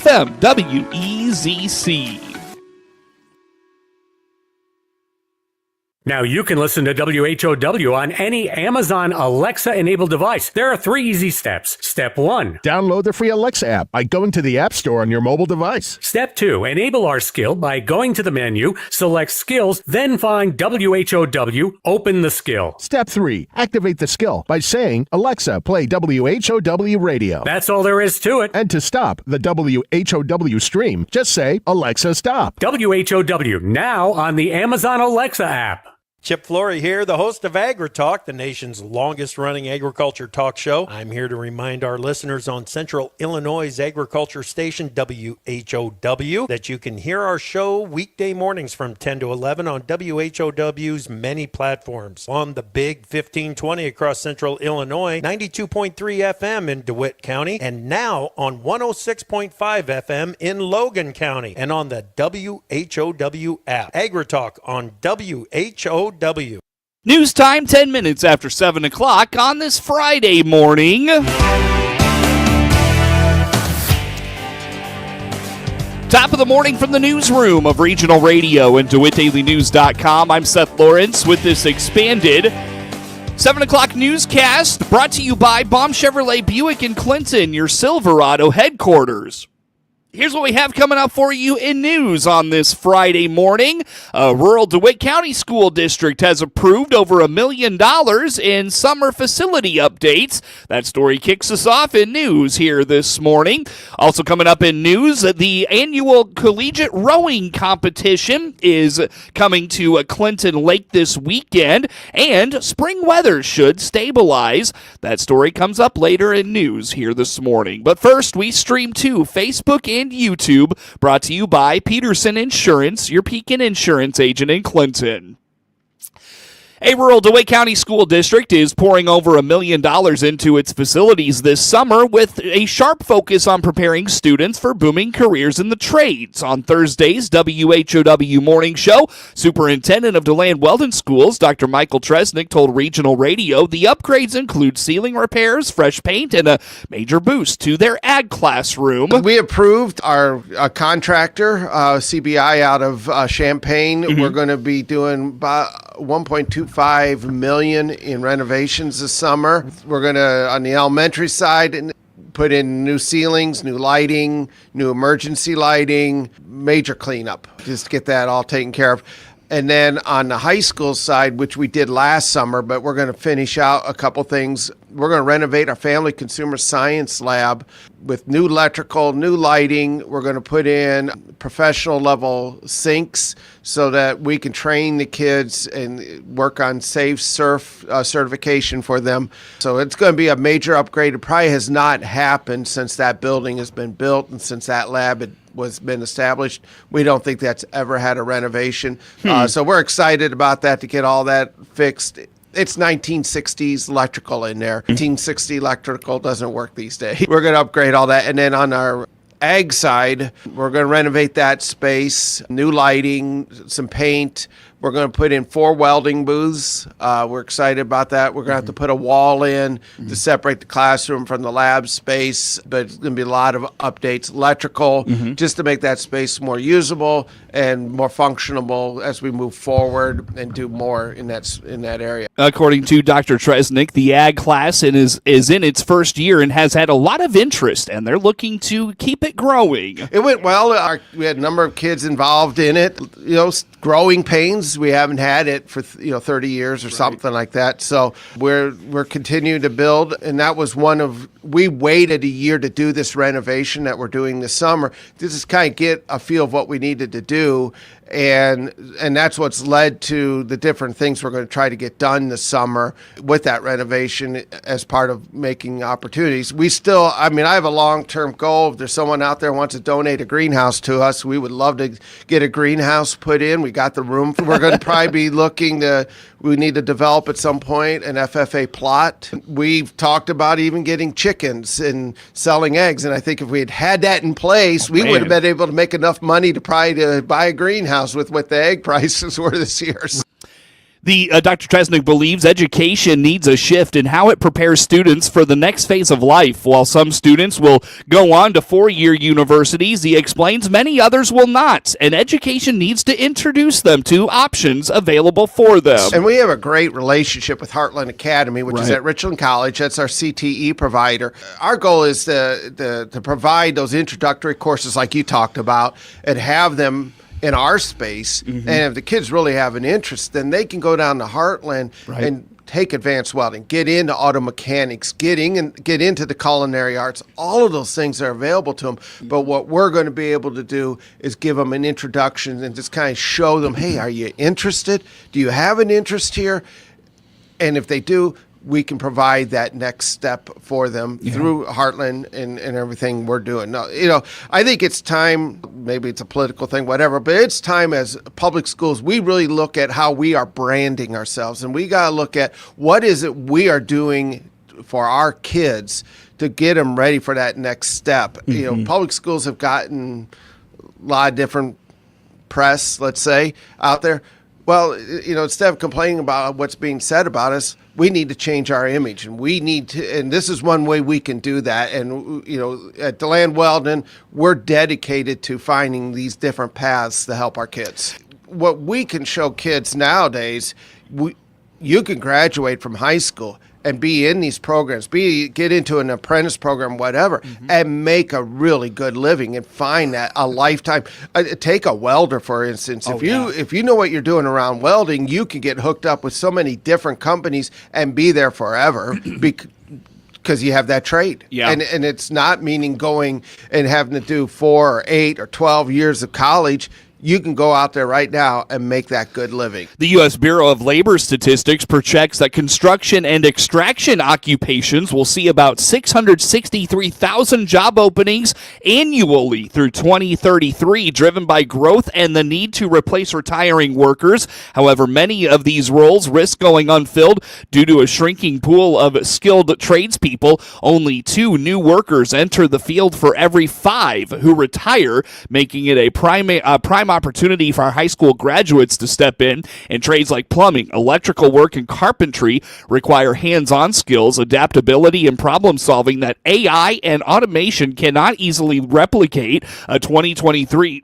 FM WEZC. Now you can listen to WHOW on any Amazon Alexa-enabled device. There are 3 easy steps. Step 1. Download the free Alexa app by going to the App Store on your mobile device. Step 2. Enable our skill by going to the menu, select Skills, then find WHOW, open the skill. Step 3. Activate the skill by saying, Alexa, play WHOW radio. That's all there is to it. And to stop the WHOW stream, just say, Alexa, stop. WHOW, now on the Amazon Alexa app. Chip Flory here, the host of AgriTalk, the nation's longest-running agriculture talk show. I'm here to remind our listeners on Central Illinois' agriculture station, WHOW, that you can hear our show weekday mornings from 10 to 11 on WHOW's many platforms. On the Big 1520 across Central Illinois, 92.3 FM in DeWitt County, and now on 106.5 FM in Logan County, and on the WHOW app. AgriTalk on WHOW. News time, 10 minutes after 7 o'clock on this Friday morning. Top of the morning from the newsroom of Regional Radio and DeWittDailyNews.com. I'm Seth Lawrence with this expanded 7 o'clock newscast brought to you by Baum Chevrolet Buick in Clinton, your Silverado headquarters. Here's what we have coming up for you in news on this Friday morning. A rural DeWitt County School District has approved over $1 million in summer facility updates. That story kicks us off in news here this morning. Also coming up in news, the annual collegiate rowing competition is coming to Clinton Lake this weekend, and spring weather should stabilize. That story comes up later in news here this morning. But first, we stream to Facebook and YouTube, brought to you by Peterson Insurance, your Pekin insurance agent in Clinton. A rural DeWitt County School District is pouring over $1 million into its facilities this summer with a sharp focus on preparing students for booming careers in the trades. On Thursday's WHOW Morning Show, Superintendent of DeLand-Weldon Schools, Dr. Michael Tresnick, told Regional Radio the upgrades include ceiling repairs, fresh paint, and a major boost to their ag classroom. We approved our contractor, CBI, out of Champaign. Mm-hmm. We're going to be doing about $1.25 million in renovations this summer. We're going to, on the elementary side, put in new ceilings, new lighting, new emergency lighting, major cleanup, just to get that all taken care of. And then on the high school side, which we did last summer, but we're going to finish out a couple things. We're going to renovate our family consumer science lab with new electrical, new lighting. We're going to put in professional level sinks so that we can train the kids and work on safe surf certification for them. So it's going to be a major upgrade. It probably has not happened since that building has been built and since that lab was been established. We don't think that's ever had a renovation. So we're excited about that, to get all that fixed. It's 1960s electrical in there. 1960 electrical doesn't work these days. We're going to upgrade all that. And then on our ag side, we're going to renovate that space, new lighting, some paint. We're going to put in 4 welding booths. We're excited about that. We're going to have to put a wall in to separate the classroom from the lab space, but it's going to be a lot of updates, electrical, just to make that space more usable and more functional as we move forward and do more in that area. According to Dr. Tresnick, the ag class is in its first year and has had a lot of interest, and they're looking to keep it growing. It went well. We had a number of kids involved in it. Growing pains. We haven't had it for 30 years or something like that. So we're continuing to build, and that was we waited a year to do this renovation that we're doing this summer. This is kind of get a feel of what we needed to do. And that's what's led to the different things we're going to try to get done this summer with that renovation as part of making opportunities. I have a long-term goal. If there's someone out there who wants to donate a greenhouse to us, we would love to get a greenhouse put in. We got the room. We're going to probably be we need to develop at some point an FFA plot. We've talked about even getting chickens and selling eggs. And I think if we had that in place, we would have been able to make enough money to buy a greenhouse with what the egg prices were this year. Dr. Tresnick believes education needs a shift in how it prepares students for the next phase of life. While some students will go on to four-year universities, he explains many others will not, and education needs to introduce them to options available for them. And we have a great relationship with Heartland Academy, which is at Richland College. That's our CTE provider. Our goal is to provide those introductory courses like you talked about and have them in our space. And if the kids really have an interest, then they can go down to Heartland and take advanced welding, get into auto mechanics, get into the culinary arts. All of those things are available to them. But what we're going to be able to do is give them an introduction and just kind of show them, hey, are you interested? Do you have an interest here? And if they do, we can provide that next step for them through Heartland and everything we're doing. Now, I think it's time, maybe it's a political thing, whatever, but it's time as public schools, we really look at how we are branding ourselves, and we got to look at what is it we are doing for our kids to get them ready for that next step. Public schools have gotten a lot of different press, let's say, out there. Well, instead of complaining about what's being said about us, we need to change our image, and we need to, and this is one way we can do that. And, at DeLand-Weldon, we're dedicated to finding these different paths to help our kids. What we can show kids nowadays, you can graduate from high school and be in these programs, get into an apprentice program, whatever, and make a really good living and find that a lifetime. Take a welder, for instance. If you know what you're doing around welding, you can get hooked up with so many different companies and be there forever because you have that trade. Yeah. And it's not meaning going and having to do 4 or 8 or 12 years of college. You can go out there right now and make that good living. The U.S. Bureau of Labor Statistics projects that construction and extraction occupations will see about 663,000 job openings annually through 2033, driven by growth and the need to replace retiring workers. However, many of these roles risk going unfilled due to a shrinking pool of skilled tradespeople. Only 2 new workers enter the field for every 5 who retire, making it a prime opportunity for our high school graduates to step in. And trades like plumbing, electrical work, and carpentry require hands-on skills, adaptability, and problem solving that AI and automation cannot easily replicate. A 2023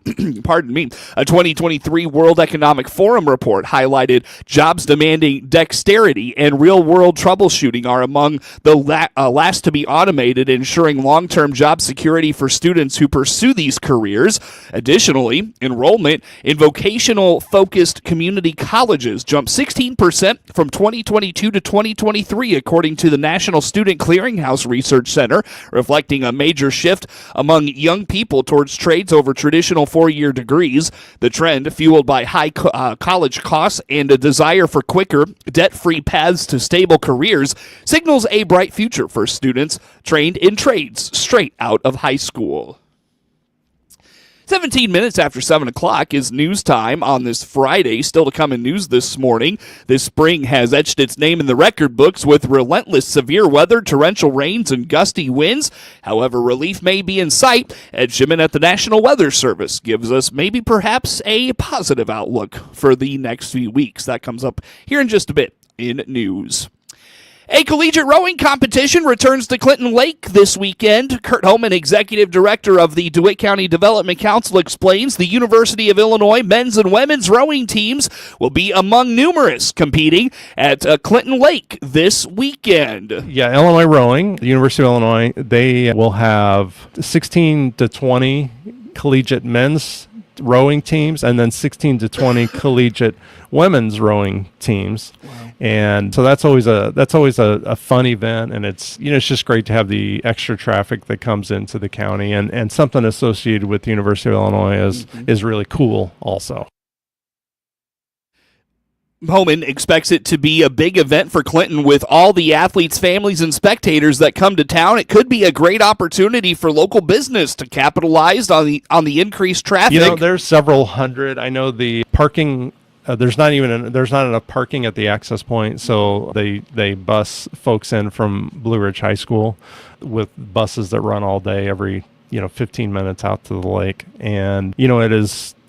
World Economic Forum report highlighted jobs demanding dexterity and real-world troubleshooting are among the last to be automated, ensuring long-term job security for students who pursue these careers. Additionally, enrollment in vocational-focused community colleges jumped 16% from 2022 to 2023, according to the National Student Clearinghouse Research Center, reflecting a major shift among young people towards trades over traditional 4-year degrees. The trend, fueled by high college costs and a desire for quicker, debt-free paths to stable careers, signals a bright future for students trained in trades straight out of high school. 17 minutes after 7 o'clock is news time on this Friday. Still to come in news this morning. This spring has etched its name in the record books with relentless severe weather, torrential rains, and gusty winds. However, relief may be in sight. Ed Shimon at the National Weather Service gives us maybe perhaps a positive outlook for the next few weeks. That comes up here in just a bit in news. A collegiate rowing competition returns to Clinton Lake this weekend. Kurt Homan, executive director of the DeWitt County Development Council, explains the University of Illinois men's and women's rowing teams will be among numerous competing at Clinton Lake this weekend. Yeah, Illinois Rowing, the University of Illinois, they will have 16 to 20 collegiate men's rowing teams and then 16 to 20 collegiate women's rowing teams. Wow. And so that's always a fun event, and it's just great to have the extra traffic that comes into the county, and something associated with the University of Illinois is really cool also. Homan expects it to be a big event for Clinton with all the athletes, families, and spectators that come to town. It could be a great opportunity for local business to capitalize on the increased traffic. There's several hundred. I know the parking. There's not enough parking at the access point, so they bus folks in from Blue Ridge High School with buses that run all day, every 15 minutes out to the lake, and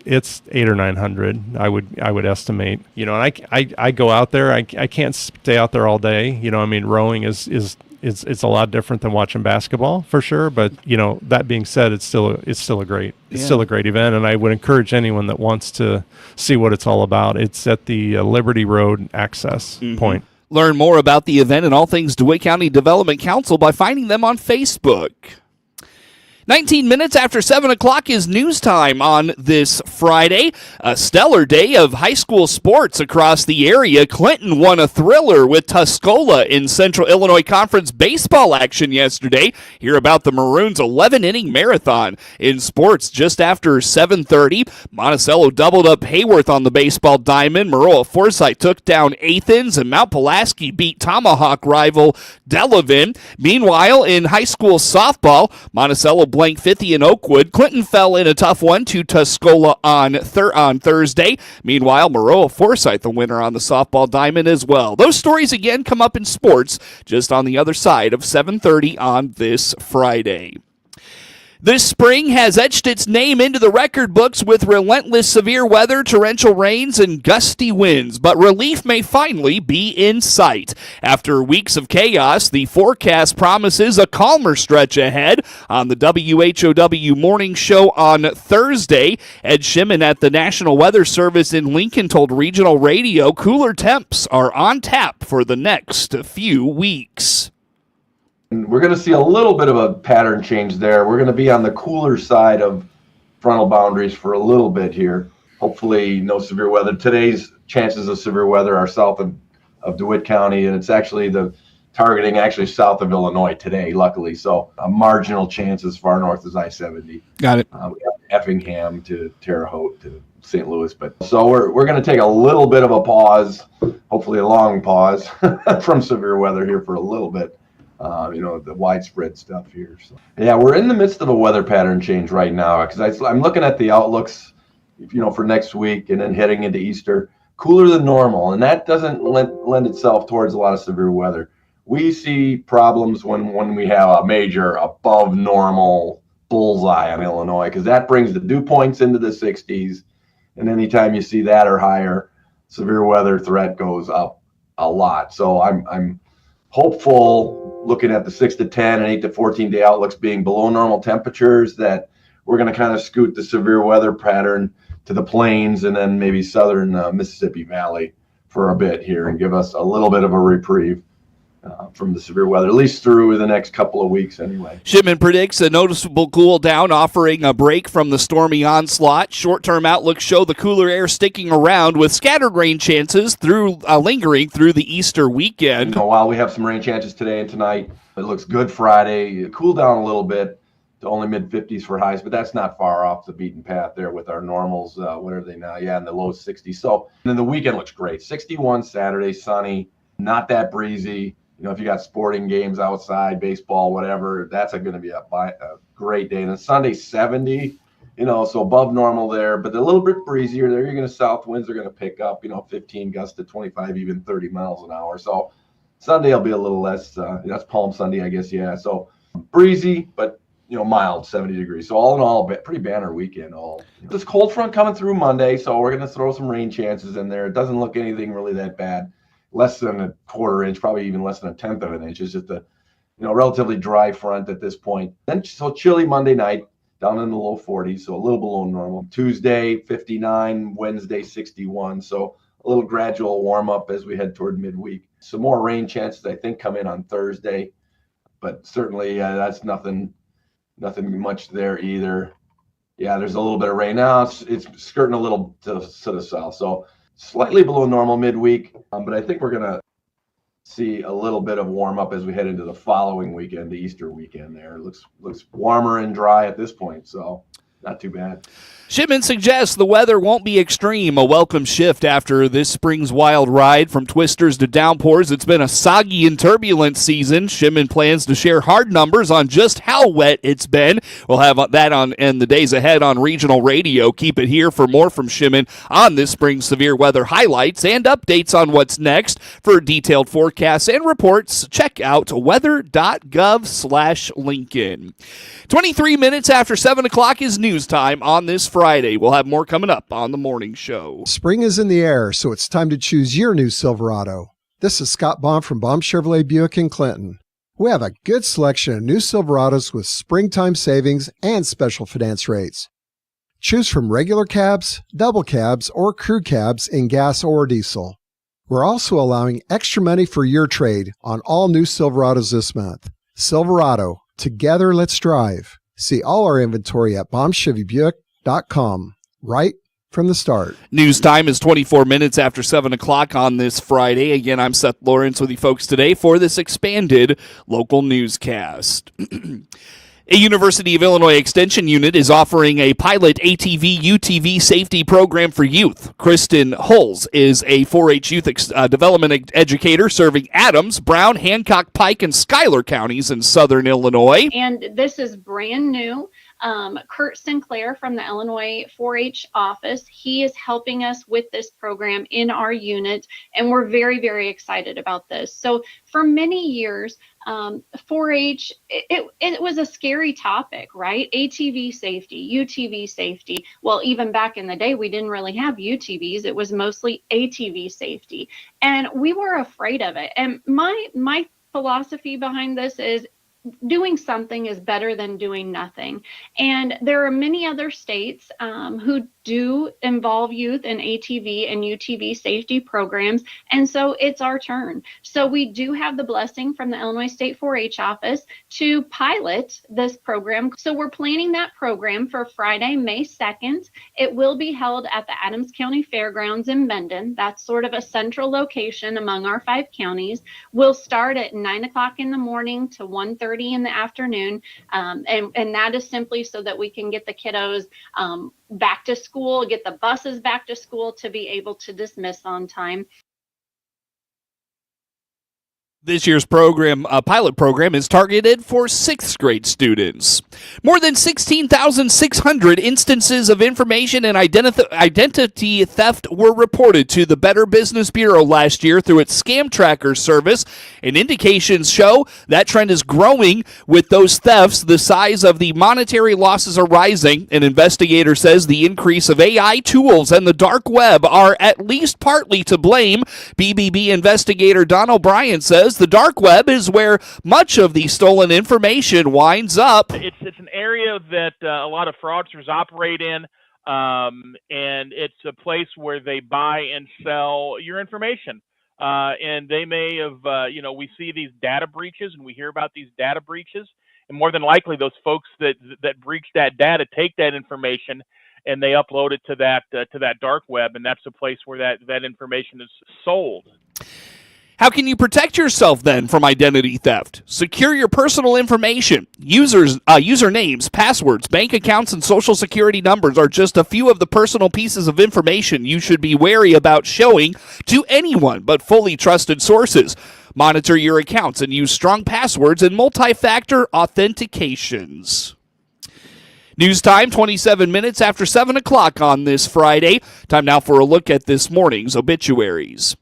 it's 800 or 900. I would estimate. And I go out there. I can't stay out there all day. Rowing is it's a lot different than watching basketball for sure. But that being said, it's still a great event, and I would encourage anyone that wants to see what it's all about. It's at the Liberty Road access point. Learn more about the event and all things DeWitt County Development Council by finding them on Facebook. 19 minutes after 7 o'clock is news time on this Friday. A stellar day of high school sports across the area. Clinton won a thriller with Tuscola in Central Illinois Conference baseball action yesterday. Hear about the Maroons' 11-inning marathon. In sports, just after 7:30, Monticello doubled up Hayworth on the baseball diamond. Maroa-Forsyth took down Athens, and Mount Pulaski beat Tomahawk rival Delavan. Meanwhile, in high school softball, Monticello blanked 50 in Oakwood. Clinton fell in a tough one to Tuscola on Thursday. Meanwhile, Maroa-Forsyth the winner on the softball diamond as well. Those stories again come up in sports just on the other side of 7:30 on this Friday. This spring has etched its name into the record books with relentless severe weather, torrential rains, and gusty winds, but relief may finally be in sight. After weeks of chaos, the forecast promises a calmer stretch ahead. On the WHOW morning show on Thursday, Ed Shimon at the National Weather Service in Lincoln told Regional Radio cooler temps are on tap for the next few weeks. We're going to see a little bit of a pattern change there. We're going to be on the cooler side of frontal boundaries for a little bit here. Hopefully no severe weather. Today's chances of severe weather are south of DeWitt County, and it's actually targeting south of Illinois today, luckily. So a marginal chance as far north as I-70. Got it. We have Effingham to Terre Haute to St. Louis. So we're going to take a little bit of a pause, hopefully a long pause from severe weather here for a little bit. The widespread stuff here. So, yeah, we're in the midst of a weather pattern change right now because I'm looking at the outlooks, for next week and then heading into Easter, cooler than normal. And that doesn't lend itself towards a lot of severe weather. We see problems when we have a major above normal bullseye on Illinois because that brings the dew points into the 60s. And anytime you see that or higher, severe weather threat goes up a lot. So I'm hopeful, looking at the 6 to 10 and 8 to 14 day outlooks being below normal temperatures, that we're going to kind of scoot the severe weather pattern to the plains and then maybe southern Mississippi Valley for a bit here and give us a little bit of a reprieve from the severe weather, at least through the next couple of weeks anyway. Shipman predicts a noticeable cool down, offering a break from the stormy onslaught. Short-term outlooks show the cooler air sticking around with scattered rain chances lingering through the Easter weekend. While we have some rain chances today and tonight, it looks good Friday. Cool down a little bit to only mid-50s for highs, but that's not far off the beaten path there with our normals. What are they now? Yeah, in the low 60s. So and then the weekend looks great. 61 Saturday, sunny, not that breezy. If you got sporting games outside, baseball, whatever, that's going to be a great day. And then Sunday, 70, so above normal there, but a little bit breezier there. You're going to south winds are going to pick up, 15 gusts to 25, even 30 miles an hour. So Sunday will be a little less, that's Palm Sunday, I guess. Yeah. So breezy, but, mild, 70 degrees. So all in all, pretty banner weekend. This cold front coming through Monday, so we're going to throw some rain chances in there. It doesn't look anything really that bad. Less than a quarter inch, probably even less than a tenth of an inch. It's just a relatively dry front at this point. Then so chilly Monday night, down in the low 40s, so a little below normal. Tuesday 59, Wednesday 61, so a little gradual warm up as we head toward midweek. Some more rain chances I think come in on Thursday, but certainly that's nothing much there either. Yeah, there's a little bit of rain now. It's skirting a little to the south, so slightly below normal midweek, but I think we're going to see a little bit of warm up as we head into the following weekend, the Easter weekend there. It looks warmer and dry at this point, so not too bad. Shipman suggests the weather won't be extreme, a welcome shift after this spring's wild ride from twisters to downpours. It's been a soggy and turbulent season. Shipman plans to share hard numbers on just how wet it's been. We'll have that in the days ahead on regional radio. Keep it here for more from Shipman on this spring's severe weather highlights and updates on what's next. For detailed forecasts and reports, check out weather.gov/Lincoln. 23 minutes after 7 o'clock is news news time on this Friday. We'll have more coming up on the morning show. Spring is in the air, so it's time to choose your new Silverado. This is Scott Baum from Baum Chevrolet Buick in Clinton. We have a good selection of new Silverados with springtime savings and special finance rates. Choose from regular cabs, double cabs, or crew cabs in gas or diesel. We're also allowing extra money for your trade on all new Silverados this month. Silverado, together let's drive. See all our inventory at bombchevybuick.com right from the start. News time is 24 minutes after 7 o'clock on this Friday. Again, I'm Seth Lawrence with you folks today for this expanded local newscast. A University of Illinois Extension unit is offering a pilot ATV UTV safety program for youth. Kristen Hulls is a 4-H youth development educator serving Adams, Brown, Hancock, Pike, and Schuyler counties in southern Illinois. And this is brand new. Kurt Sinclair from the Illinois 4-H office, he is helping us with this program in our unit, and we're very, very excited about this. So for many years, 4-H, it was a scary topic, right? ATV safety, UTV safety. Well, even back in the day, we didn't really have UTVs. It was mostly ATV safety, and we were afraid of it. And my philosophy behind this is doing something is better than doing nothing. And there are many other states who do involve youth in ATV and UTV safety programs. And so it's our turn. So we do have the blessing from the Illinois State 4-H office to pilot this program. So we're planning that program for Friday, May 2nd. It will be held at the Adams County Fairgrounds in Mendon. That's sort of a central location among our 5 counties. We'll start at 9 o'clock in the morning to 1:30 in the afternoon. And that is simply so that we can get the kiddos back to school, get the buses back to school to be able to dismiss on time. This year's program, pilot program, is targeted for 6th grade students. More than 16,600 instances of information and identity theft were reported to the Better Business Bureau last year through its Scam Tracker service, and indications show that trend is growing with those thefts. The size of the monetary losses are rising. An investigator says the increase of AI tools and the dark web are at least partly to blame. BBB investigator Don O'Brien says the dark web is where much of the stolen information winds up. It's an area that a lot of fraudsters operate in, and it's a place where they buy and sell your information. And they may have, we see these data breaches and we hear about these data breaches, and more than likely those folks that breach that data take that information and they upload it to that dark web, and that's a place where that information is sold. How can you protect yourself then from identity theft? Secure your personal information. Usernames, passwords, bank accounts, and social security numbers are just a few of the personal pieces of information you should be wary about showing to anyone but fully trusted sources. Monitor your accounts and use strong passwords and multi-factor authentications. News time, 27 minutes after 7 o'clock on this Friday. Time now for a look at this morning's obituaries.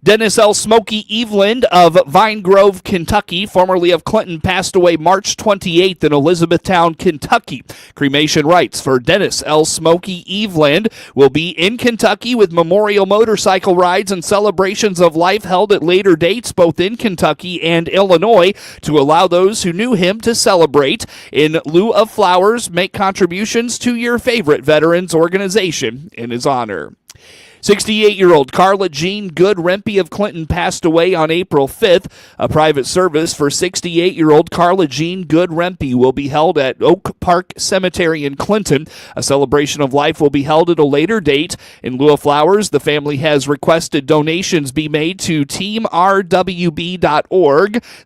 Dennis L. Smokey Eveland of Vine Grove, Kentucky, formerly of Clinton, passed away March 28th in Elizabethtown, Kentucky. Cremation rites for Dennis L. Smokey Eveland will be in Kentucky with memorial motorcycle rides and celebrations of life held at later dates both in Kentucky and Illinois to allow those who knew him to celebrate. In lieu of flowers, make contributions to your favorite veterans organization in his honor. 68-year-old Carla Jean Good-Rempe of Clinton passed away on April 5th. A private service for 68-year-old Carla Jean Good-Rempe will be held at Oak Park Cemetery in Clinton. A celebration of life will be held at a later date. In lieu of flowers, the family has requested donations be made to teamrwb.org.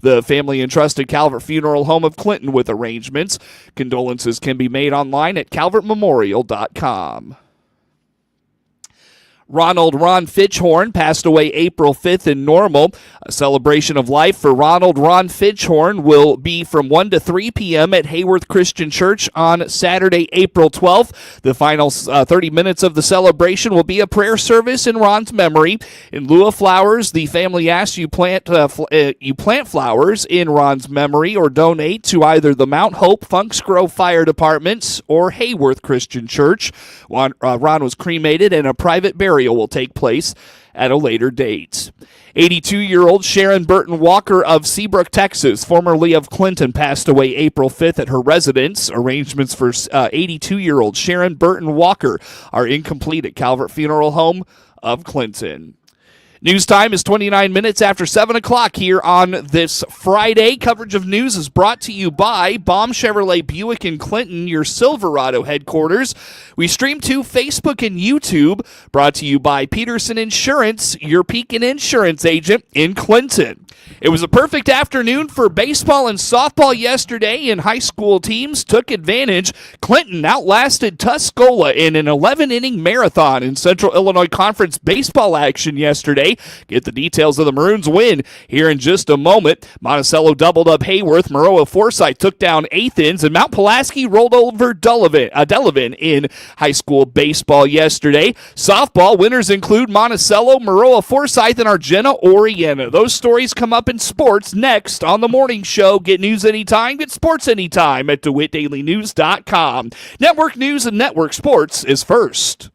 The family entrusted Calvert Funeral Home of Clinton with arrangements. Condolences can be made online at calvertmemorial.com. Ronald Ron Fitchhorn passed away April 5th in Normal. A celebration of life for Ronald Ron Fitchhorn will be from 1 to 3 p.m. at Hayworth Christian Church on Saturday, April 12th. The final 30 minutes of the celebration will be a prayer service in Ron's memory. In lieu of flowers, the family asks you plant flowers in Ron's memory or donate to either the Mount Hope Funks Grove Fire Departments or Hayworth Christian Church. Ron was cremated and a private burial will take place at a later date. 82-year-old Sharon Burton Walker of Seabrook, Texas, formerly of Clinton, passed away April 5th at her residence. Arrangements for 82-year-old Sharon Burton Walker are incomplete at Calvert Funeral Home of Clinton. News time is 29 minutes after 7 o'clock here on this Friday. Coverage of news is brought to you by Baum Chevrolet Buick in Clinton, your Silverado headquarters. We stream to Facebook and YouTube, brought to you by Peterson Insurance, your Pekin insurance agent in Clinton. It was a perfect afternoon for baseball and softball yesterday, and high school teams took advantage. Clinton outlasted Tuscola in an 11-inning marathon in Central Illinois Conference baseball action yesterday. Get the details of the Maroons' win here in just a moment. Monticello doubled up Hayworth. Maroa-Forsyth took down Athens, and Mount Pulaski rolled over Delavan in high school baseball yesterday. Softball winners include Monticello, Maroa-Forsyth, and Argenta-Oreana. Those stories come up in sports next on the morning show. Get news anytime, get sports anytime at DeWittDailyNews.com. Network news and network sports is first.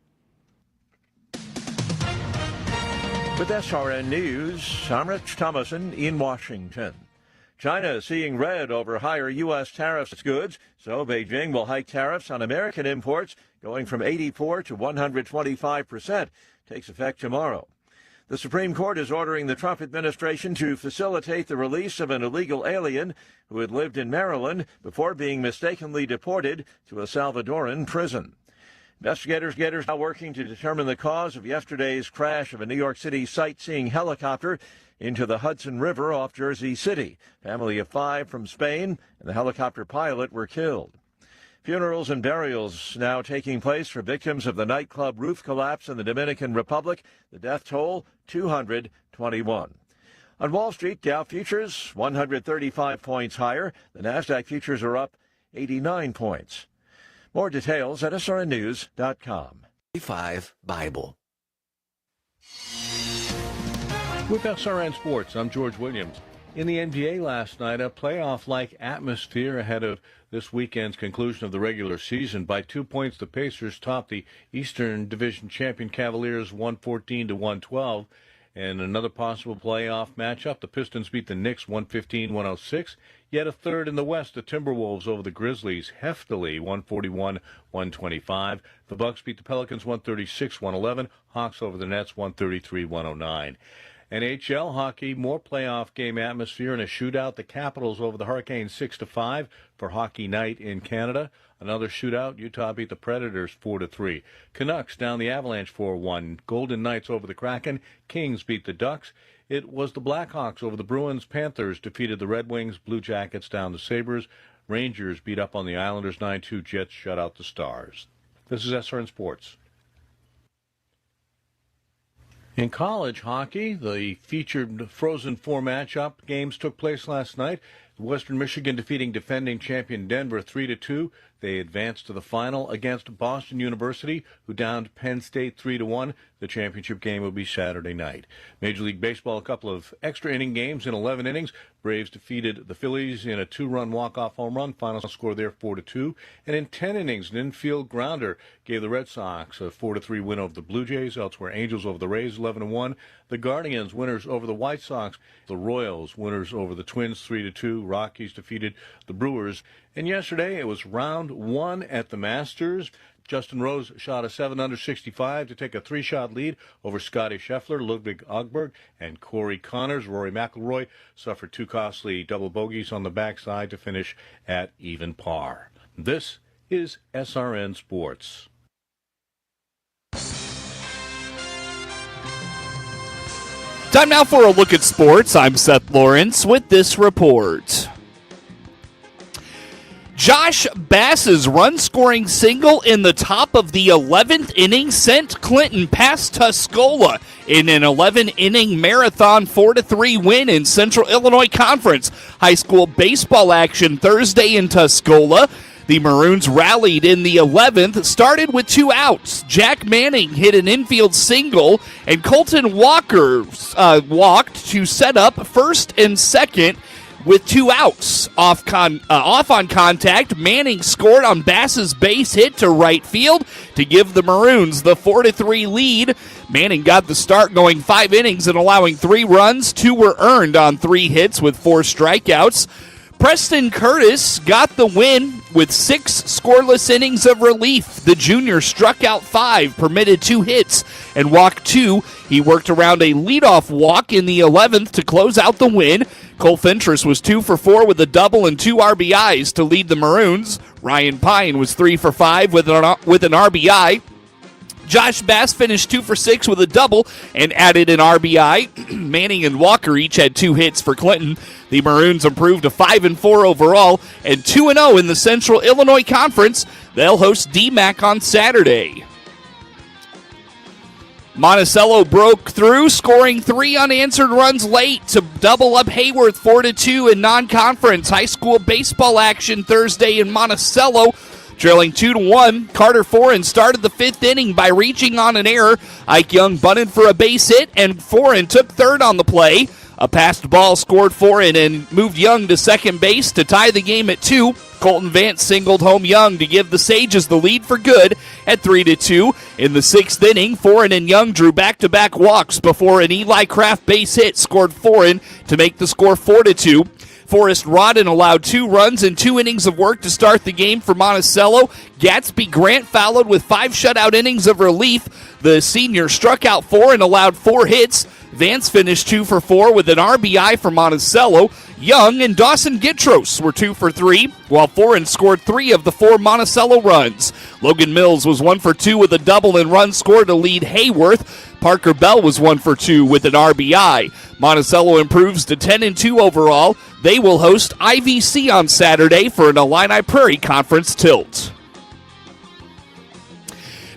With SRN News, I'm Rich Thomason in Washington. China is seeing red over higher U.S. tariffs on goods, so Beijing will hike tariffs on American imports, going from 84 to 125%. Takes effect tomorrow. The Supreme Court is ordering the Trump administration to facilitate the release of an illegal alien who had lived in Maryland before being mistakenly deported to a Salvadoran prison. Investigators are now working to determine the cause of yesterday's crash of a New York City sightseeing helicopter into the Hudson River off Jersey City. Family of 5 from Spain and the helicopter pilot were killed. Funerals and burials now taking place for victims of the nightclub roof collapse in the Dominican Republic. The death toll, 221. On Wall Street, Dow futures 135 points higher. The Nasdaq futures are up 89 points. More details at srnnews.com. 5 Bible. With SRN Sports, I'm George Williams. In the NBA last night, a playoff-like atmosphere ahead of this weekend's conclusion of the regular season. By 2 points, the Pacers topped the Eastern Division champion Cavaliers 114 to 112. And another possible playoff matchup, the Pistons beat the Knicks 115-106. Yet a third in the West, the Timberwolves over the Grizzlies heftily 141-125. The Bucks beat the Pelicans 136-111. Hawks over the Nets 133-109. NHL hockey, more playoff game atmosphere and a shootout. The Capitals over the Hurricanes 6-5 for Hockey Night in Canada. Another shootout. Utah beat the Predators 4-3. Canucks down the Avalanche 4-1. Golden Knights over the Kraken. Kings beat the Ducks. It was the Blackhawks over the Bruins. Panthers defeated the Red Wings. Blue Jackets down the Sabres. Rangers beat up on the Islanders 9-2. Jets shut out the Stars. This is SRN Sports. In college hockey, the featured Frozen Four matchup games took place last night. Western Michigan defeating defending champion Denver 3-2. They advanced to the final against Boston University, who downed Penn State 3-1. The championship game will be Saturday night. Major League Baseball, a couple of extra inning games in 11 innings. Braves defeated the Phillies in a 2-run walk-off home run. Final score there 4-2. And in 10 innings, an infield grounder gave the Red Sox a 4-3 win over the Blue Jays. Elsewhere, Angels over the Rays 11-1. The Guardians winners over the White Sox. The Royals winners over the Twins 3-2. Rockies defeated the Brewers. And yesterday it was round 1 at the Masters. Justin Rose shot a 7-under 65 to take a 3-shot lead over Scotty Scheffler, Ludwig Ogberg, and Corey Connors. Rory McIlroy suffered 2 costly double bogeys on the backside to finish at even par. This is SRN Sports. Time now for a look at sports. I'm Seth Lawrence with this report. Josh Bass's run-scoring single in the top of the 11th inning sent Clinton past Tuscola in an 11-inning marathon 4-3 win in Central Illinois Conference. High school baseball action Thursday in Tuscola. The Maroons rallied in the 11th, started with 2 outs. Jack Manning hit an infield single, and Colton Walker walked to set up first and second with 2 outs. Off on contact, Manning scored on Bass's base hit to right field to give the Maroons the 4-3 lead. Manning got the start going 5 innings and allowing 3 runs. 2 were earned on 3 hits with 4 strikeouts. Preston Curtis got the win with 6 scoreless innings of relief. The junior struck out 5, permitted 2 hits, and walked 2. He worked around a leadoff walk in the 11th to close out the win. Cole Fentress was 2 for 4 with a double and 2 RBIs to lead the Maroons. Ryan Pine was 3 for 5 with an RBI. Josh Bass finished 2 for 6 with a double and added an RBI. Manning and Walker each had 2 hits for Clinton. The Maroons improved to 5-4 overall and 2-0 in the Central Illinois Conference. They'll host DMAC on Saturday. Monticello broke through, scoring 3 unanswered runs late to double up Hayworth 4-2 in non-conference high school baseball action Thursday in Monticello. Trailing 2-1, Carter Foran started the 5th inning by reaching on an error. Ike Young bunted for a base hit, and Foran took third on the play. A passed ball scored Foran and moved Young to second base to tie the game at 2. Colton Vance singled home Young to give the Sages the lead for good at 3-2. In the 6th inning, Foran and Young drew back-to-back walks before an Eli Kraft base hit scored Foran to make the score 4-2. Forrest Rodden allowed 2 runs and 2 innings of work to start the game for Monticello. Gatsby Grant followed with 5 shutout innings of relief. The senior struck out 4 and allowed 4 hits. Vance finished 2 for 4 with an RBI for Monticello. Young and Dawson Gitros were 2 for 3, while Foran scored 3 of the 4 Monticello runs. Logan Mills was 1 for 2 with a double and run scored to lead Hayworth. Parker Bell was 1 for 2 with an RBI. Monticello improves to 10-2 overall. They will host IVC on Saturday for an Illini Prairie Conference tilt.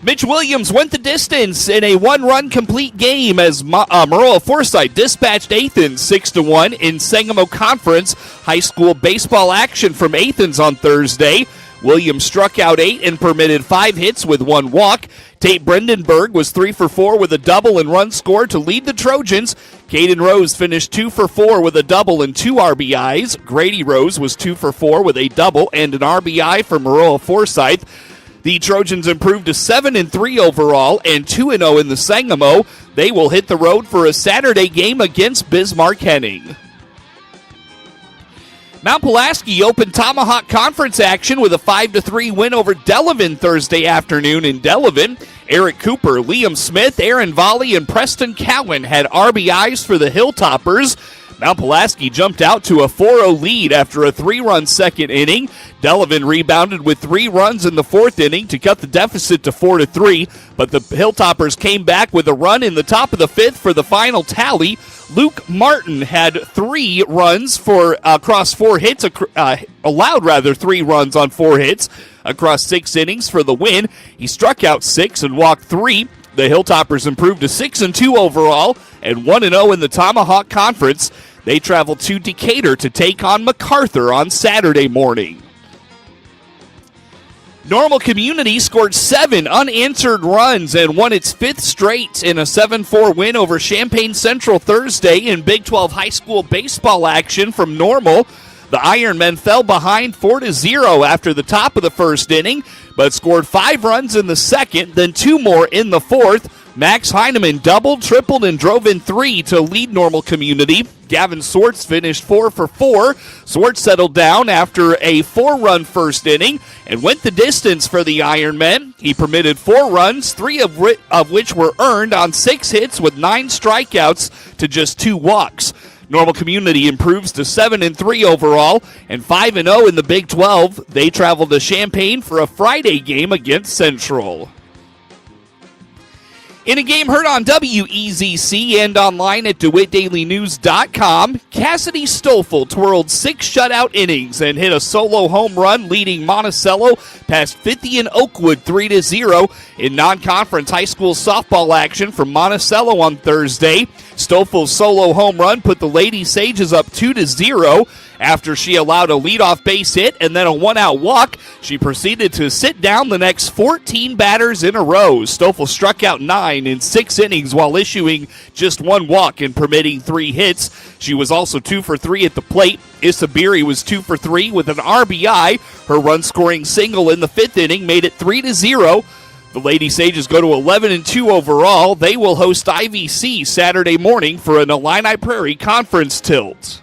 Mitch Williams went the distance in a 1-run complete game as Maroa-Forsyth dispatched Athens 6-1 in Sangamo Conference high school baseball action from Athens on Thursday. Williams struck out 8 and permitted 5 hits with 1 walk. Tate Brendenberg was 3 for 4 with a double and run scored to lead the Trojans. Caden Rose finished 2 for 4 with a double and 2 RBIs. Grady Rose was 2 for 4 with a double and an RBI for Maroa-Forsyth. The Trojans improved to 7-3 overall and 2-0 in the Sangamo. They will hit the road for a Saturday game against Bismarck-Henning. Mount Pulaski opened Tomahawk Conference action with a 5-3 win over Delavan Thursday afternoon in Delavan. Eric Cooper, Liam Smith, Aaron Volley, and Preston Cowan had RBIs for the Hilltoppers. Mount Pulaski jumped out to a 4-0 lead after a 3-run second inning. Delavan rebounded with 3 runs in the 4th inning to cut the deficit to 4-3, but the Hilltoppers came back with a run in the top of the 5th for the final tally. Luke Martin had 3 runs across 4 hits, allowed 3 runs on 4 hits across 6 innings for the win. He struck out 6 and walked 3. The Hilltoppers improved to 6-2 overall and 1-0 in the Tomahawk Conference. They travel to Decatur to take on MacArthur on Saturday morning. Normal Community scored 7 unanswered runs and won its 5th straight in a 7-4 win over Champaign Central Thursday in Big 12 high school baseball action from Normal. The Ironmen fell behind 4-0 after the top of the 1st inning, but scored 5 runs in the 2nd, then 2 more in the 4th. Max Heineman doubled, tripled, and drove in 3 to lead Normal Community. Gavin Swartz finished 4 for 4. Swartz settled down after a 4-run 1st inning and went the distance for the Ironmen. He permitted 4 runs, 3 of which were earned on 6 hits with 9 strikeouts to just 2 walks. Normal Community improves to 7-3 overall and 5-0 in the Big 12. They travel to Champaign for a Friday game against Central. In a game heard on WEZC and online at DeWittDailyNews.com, Cassidy Stoffel twirled 6 shutout innings and hit a solo home run, leading Monticello past 50 and Oakwood 3-0 in non-conference high school softball action from Monticello on Thursday. Stoffel's solo home run put the Lady Sages up 2-0. After she allowed a leadoff base hit and then a one-out walk, she proceeded to sit down the next 14 batters in a row. Stoffel struck out 9 in 6 innings while issuing just 1 walk and permitting 3 hits. She was also 2 for 3 at the plate. Isabiri was 2 for 3 with an RBI. Her run-scoring single in the 5th inning made it 3-0. The Lady Sages go to 11-2 overall. They will host IVC Saturday morning for an Illini Prairie Conference tilt.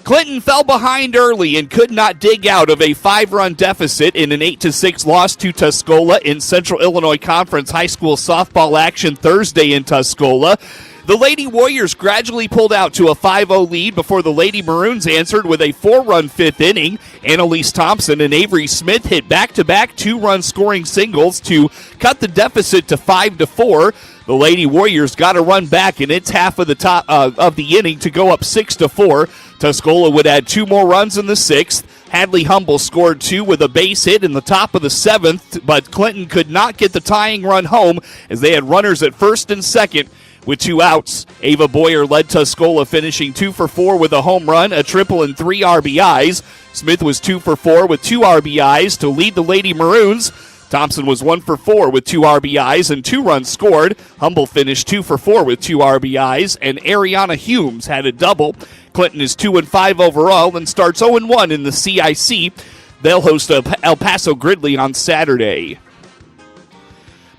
Clinton fell behind early and could not dig out of a 5-run deficit in an 8-6 loss to Tuscola in Central Illinois Conference high school softball action Thursday in Tuscola. The Lady Warriors gradually pulled out to a 5-0 lead before the Lady Maroons answered with a 4-run 5th inning. Annalise Thompson and Avery Smith hit back-to-back 2-run scoring singles to cut the deficit to 5-4. The Lady Warriors got a run back in its half of the top of the inning to go up 6-4. Tuscola would add 2 more runs in the 6th. Hadley Humble scored 2 with a base hit in the top of the 7th, but Clinton could not get the tying run home as they had runners at first and second with 2 outs. Ava Boyer led Tuscola, finishing 2 for 4 with a home run, a triple, and 3 RBIs. Smith was 2 for 4 with 2 RBIs to lead the Lady Maroons. Thompson was 1 for 4 with 2 RBIs and 2 runs scored. Humble finished 2 for 4 with 2 RBIs, and Ariana Humes had a double. Clinton is 2-5 overall and starts 0-1 in the CIC. They'll host El Paso Gridley on Saturday.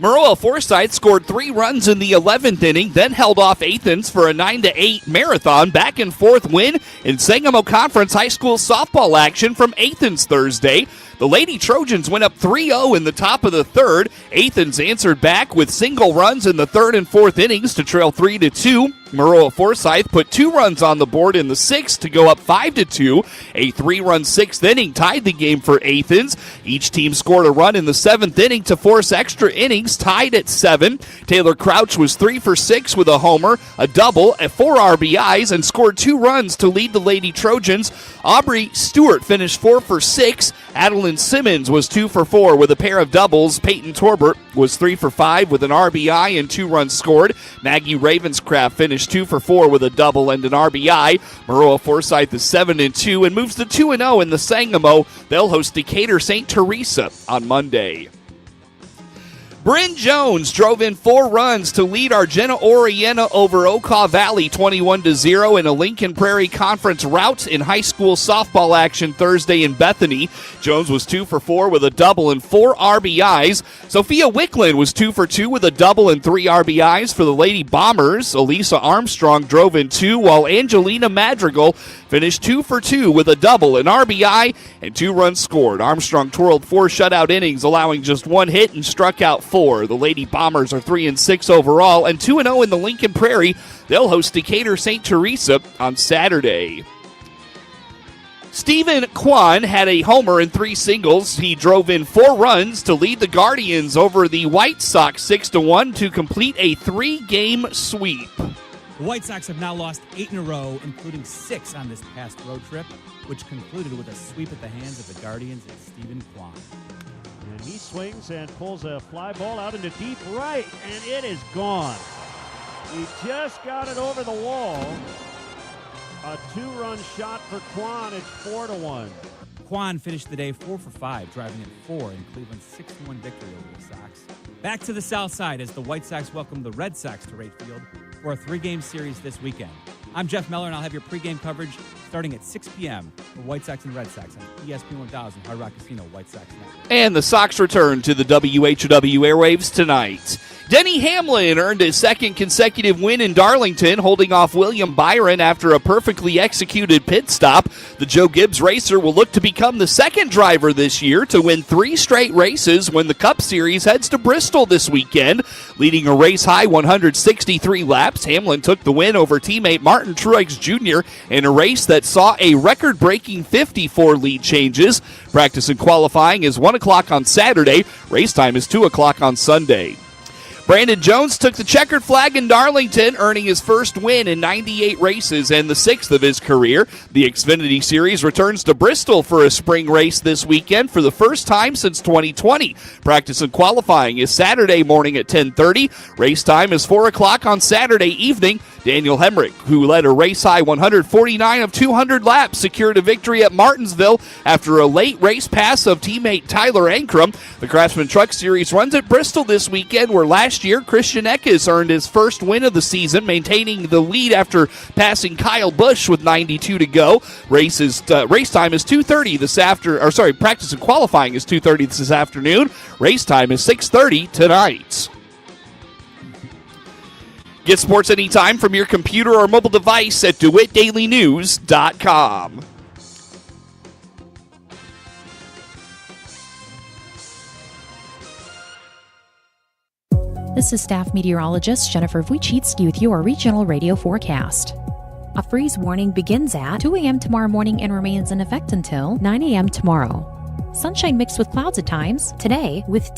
Maroa-Forsyth scored 3 runs in the 11th inning, then held off Athens for a 9-8 marathon back-and-forth win in Sangamo Conference high school softball action from Athens Thursday. The Lady Trojans went up 3-0 in the top of the 3rd. Athens answered back with single runs in the 3rd and 4th innings to trail 3-2. Maroa-Forsyth put 2 runs on the board in the 6th to go up 5-2. A 3-run 6th inning tied the game for Athens. Each team scored a run in the 7th inning to force extra innings, tied at 7. Taylor Crouch was 3 for 6 with a homer, a double, and 4 RBIs, and scored 2 runs to lead the Lady Trojans. Aubrey Stewart finished 4 for 6. Adeline Simmons was 2 for 4 with a pair of doubles. Peyton Torbert was 3 for 5 with an RBI and 2 runs scored. Maggie Ravenscraft finished 2 for 4 with a double and an RBI. Maroa-Forsyth is 7-2 and moves to 2-0 in the Sangamo. They'll host Decatur St. Teresa on Monday. Bryn Jones drove in 4 runs to lead Argenta-Oreana over Okaw Valley 21-0 in a Lincoln Prairie Conference rout in high school softball action Thursday in Bethany. Jones was 2 for 4 with a double and 4 RBIs. Sophia Wicklund was 2 for 2 with a double and 3 RBIs for the Lady Bombers. Elisa Armstrong drove in 2, while Angelina Madrigal finished 2 for 2 with a double, an RBI, and 2 runs scored. Armstrong twirled 4 shutout innings, allowing just 1 hit and struck out 4. The Lady Bombers are 3-6 overall and 2-0 in the Lincoln Prairie. They'll host Decatur St. Teresa on Saturday. Stephen Kwan had a homer and 3 singles. He drove in 4 runs to lead the Guardians over the White Sox 6-1 to complete a 3-game sweep. The White Sox have now lost 8 in a row, including 6 on this past road trip, which concluded with a sweep at the hands of the Guardians and Stephen Kwan. And he swings and pulls a fly ball out into deep right, and it is gone. He just got it over the wall. A 2-run shot for Kwan. It's 4-1. Kwan finished the day 4 for 5, driving in 4 in Cleveland's 6-1 victory over the Sox. Back to the South Side as the White Sox welcome the Red Sox to Wright Field for a 3-game series this weekend. I'm Jeff Meller, and I'll have your pregame coverage starting at 6 p.m. for White Sox and Red Sox on ESPN 1000 Hard Rock Casino White Sox Network. And the Sox return to the WHOW airwaves tonight. Denny Hamlin earned his 2nd consecutive win in Darlington, holding off William Byron after a perfectly executed pit stop. The Joe Gibbs racer will look to become the 2nd driver this year to win 3 straight races when the Cup Series heads to Bristol this weekend. Leading a race-high 163 laps, Hamlin took the win over teammate Martin Truex Jr. in a race that saw a record-breaking 54 lead changes. Practice and qualifying is 1 o'clock on Saturday. Race time is 2 o'clock on Sunday. Brandon Jones took the checkered flag in Darlington, earning his first win in 98 races and the 6th of his career. The Xfinity Series returns to Bristol for a spring race this weekend for the first time since 2020. Practice and qualifying is Saturday morning at 10:30. Race time is 4 o'clock on Saturday evening. Daniel Hemrick, who led a race-high 149 of 200 laps, secured a victory at Martinsville after a late race pass of teammate Tyler Ankrum. The Craftsman Truck Series runs at Bristol this weekend, where last year Christian Eckes earned his first win of the season, maintaining the lead after passing Kyle Busch with 92 to go. Race time is 2:30 this practice and qualifying is 2:30 this afternoon. Race time is 6:30 tonight. Get sports anytime from your computer or mobile device at DeWittDailyNews.com. This is staff meteorologist Jennifer Wojcicki with your regional radio forecast. A freeze warning begins at 2 a.m. tomorrow morning and remains in effect until 9 a.m. tomorrow. Sunshine mixed with clouds at times today with